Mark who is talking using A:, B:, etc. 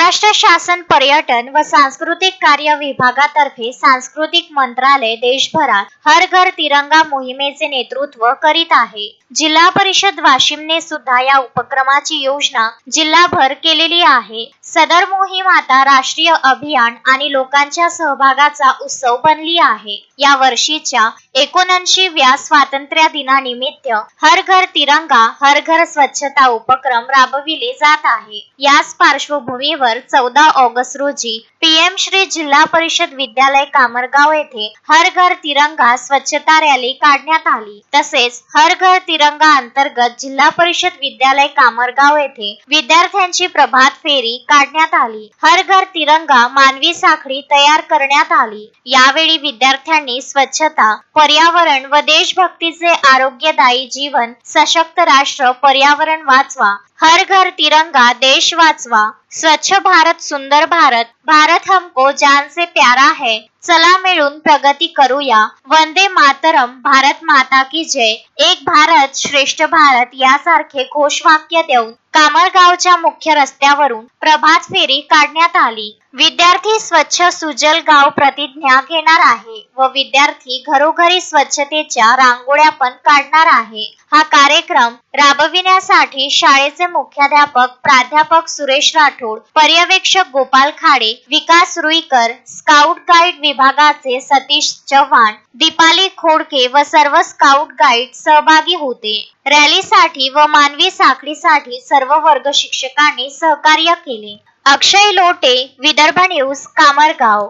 A: महाराष्ट्र शासन पर्यटन व सांस्कृतिक कार्य विभागातर्फे सांस्कृतिक मंत्रालय देशभरात हर घर तिरंगा मोहिमेचे नेतृत्व करीत आहे। जिल्हा परिषद वाशिमने सुद्धा या उपक्रमाची योजना जिल्हाभर केलेली आहे। सदर मोहीम आता राष्ट्रीय अभियान आणि लोकांच्या सहभागाचा उत्सव बनली आहे। या वर्षीच्या 79व्या स्वातंत्र्य दिनानिमित्त हर घर तिरंगा हर घर स्वच्छता उपक्रम राबविले जात आहे। याच पार्श्वभूमीवर 14 ऑगस्ट रोजी पीएम श्री जिल्हा परिषद विद्यालय कामरगाव येथे हर घर तिरंगा स्वच्छता रॅली काढण्यात आली। तसेच हर घर तिरंगा अंतर्गत जिल्हा परिषद विद्यालय कामरगाव येथे विद्यार्थ्यांची प्रभात फेरी काढण्यात आली। हर घर तिरंगा मानवी साखळी तयार करण्यात आली। यावेळी विद्यार्थ्यांनी स्वच्छता, पर्यावरण व देशभक्तीचे आरोग्यदायी जीवन, सशक्त राष्ट्र, पर्यावरण वाचवा, हर घर तिरंगा देश वाचवा, स्वच्छ भारत सुंदर भारत, भारत हमको जान से प्यारा है, चला मिळून प्रगती करूया, वंदे मातरम, भारत माता की जय, एक भारत श्रेष्ठ भारत यासारखे घोषवाक्य देऊन कामरगावच्या मुख्य रस्त्यावरून प्रभात फेरी काढण्यात आली। विद्यार्थी स्वच्छ सुजल गाव प्रतिज्ञा घेणार आहे व विद्यार्थी घरोघरी स्वच्छतेच्या रांगोळ्या पण काढणार आहे। हा कार्यक्रम राबविण्यासाठी शाळेचे मुख्याध्यापक प्राध्यापक सुरेश राठोड, पर्यवेक्षक गोपाल खाडे, विकास रुईकर, स्काउट गाईड विभागाचे सतीश चव्हाण, दीपाली खोडके व सर्व स्काउट गाईड सहभागी होते। रॅलीसाठी व मानवी साखळीसाठी सर्व वर्ग शिक्षकांनी सहकार्य केले। अक्षय लोटे, विदर्भ न्यूज, कामरगाव।